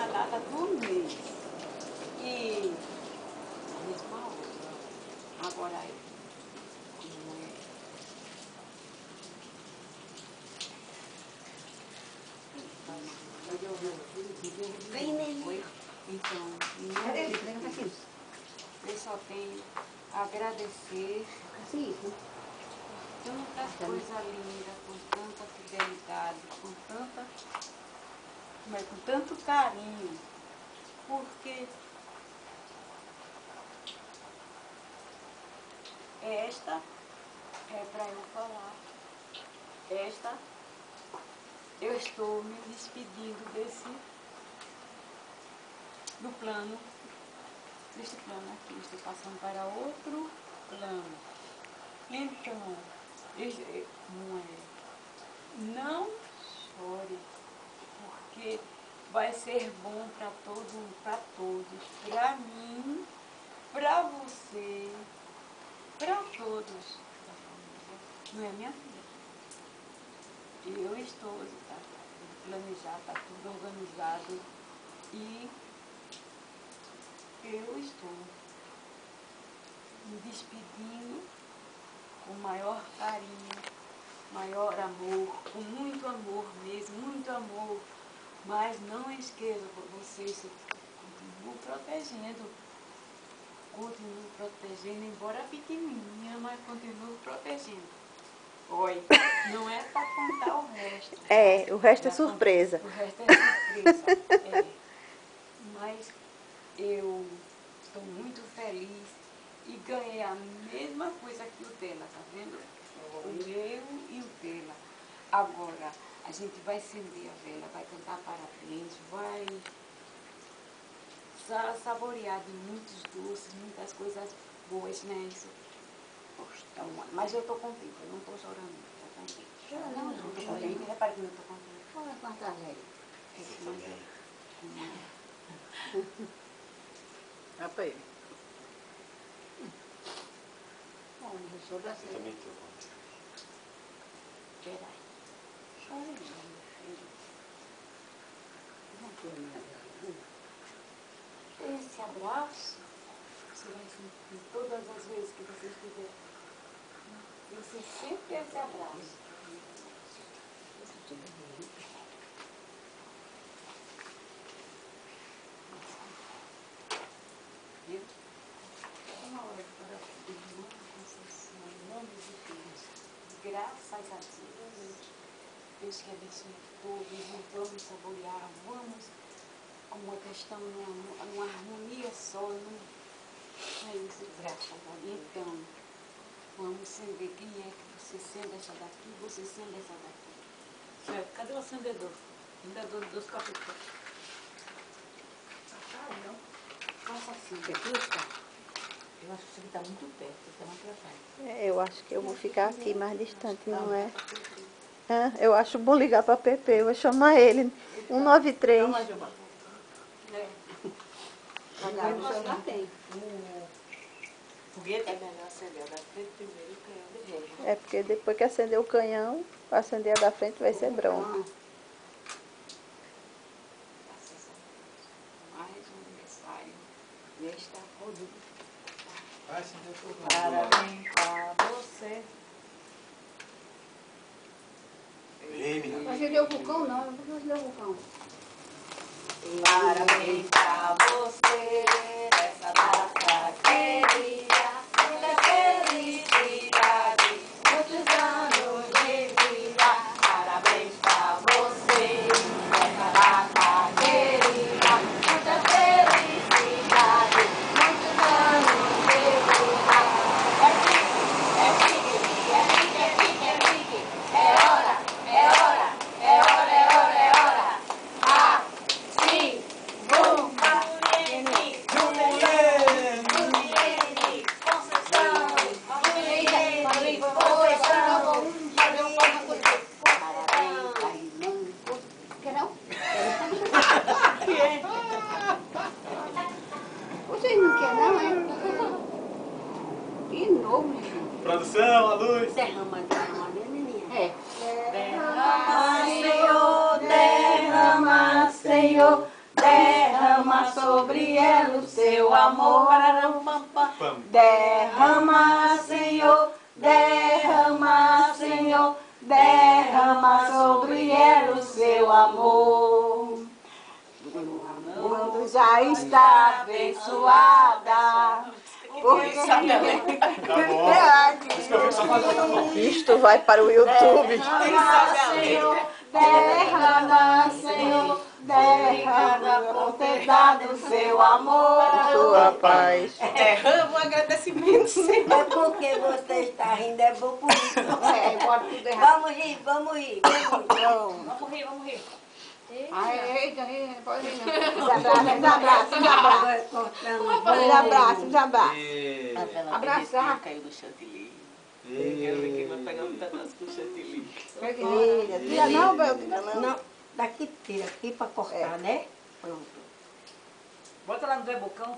na data do mês. E a mesma hora. Agora aí, como é? Vem, neném. Então, eu só tenho a agradecer tanta coisa linda, com tanta fidelidade, com tanto carinho, porque esta é para eu falar, eu estou me despedindo do plano, deste plano aqui, estou passando para outro plano. Então, não chore, porque vai ser bom para todos, para mim, para você, para todos da família. Não é minha filha? E eu estou, tá planejado, está tudo organizado e eu estou me despedindo com maior carinho, maior amor, com muito amor mesmo, muito amor. Mas não esqueça, vocês continuo protegendo, embora pequenininha, mas continuo protegendo. Olha, não é para contar o resto. O resto é surpresa. O resto é surpresa, Mas eu estou muito feliz e ganhei a mesma coisa que o dela, tá vendo? O meu e o dela. Agora, a gente vai acender a vela, vai cantar parabéns, vai saborear de muitos doces, muitas coisas boas, né? Isso. Então, mas eu estou contente, eu não estou chorando, estou contente. Não, eu estou contente, repare que eu estou contente. Olha quantas velhas. Dá para ele. Eu sou da Eu também estou contente. Peraí. Chore não, meu filho. Não tem nada. Esse abraço, você vai sentir todas as vezes que você estiver. Você sempre esse abraço. Viu? Uma hora para pedir muita concessão, em nome de Deus. Graças a Deus. Deus que abençoe todos e vamos saborear, vamos com uma questão, numa harmonia só, não é isso, graças a Deus. Então, vamos acender. Quem é que você acende essa daqui? Você acende essa daqui. Certo? Cadê o acendedor? Acendedor dos capitães. Não. Faça assim. Eu acho que isso aqui está muito perto, está mais para frente. Eu acho que eu vou ficar aqui mais distante, não é? Eu acho bom ligar para Pepe, eu vou chamar ele. 193. Agora tem. O foguete é melhor acender a da frente primeiro e o canhão depois. É porque depois que acender o canhão, para acender a da frente vai ser bronca. Mais um aniversário nesta rodovia. Vai acender o fogo. Parabéns para você. Ei, menina. Acendeu o vulcão não, não vou acender o vulcão. Parabéns pra você, essa data querida, muita felicidade, muitos anos de vida. Parabéns pra você, essa data querida, muita felicidade, muitos anos de vida. É hora, é hora, é hora, é hora, é hora. Assim, bum, Quer não? Vocês não querem não, é? De novo, meu filho. Produção, a luz. derrama, né, menina? É. Derrama, Senhor, derrama, Senhor, derrama. sobre ela o seu amor. Derrama, Senhor, derrama, Senhor, derrama sobre ela o seu amor. O mundo já está abençoada. Porque Tá bom. Por isso que eu vi só fazendo. Isto vai para o YouTube. derrama, Senhor, derrama, Senhor, derrama por ter dado o seu amor. Sua paz. Derrama um agradecimento, Senhor. É porque você está rindo, é bom por isso. Bora tudo errado. Vamos rir, vamos rir. Vamos rir, vamos rir. Eita, pode ir não. Desabraço. Desabraço. E... Abraçar. Caiu no chantilly. E... Quero ver quem vai pegar um pedaço do chantilly. Tira não, Bel, tira não. Não, daqui tira aqui para cortar, né? Pronto. Bota lá no Bebocão.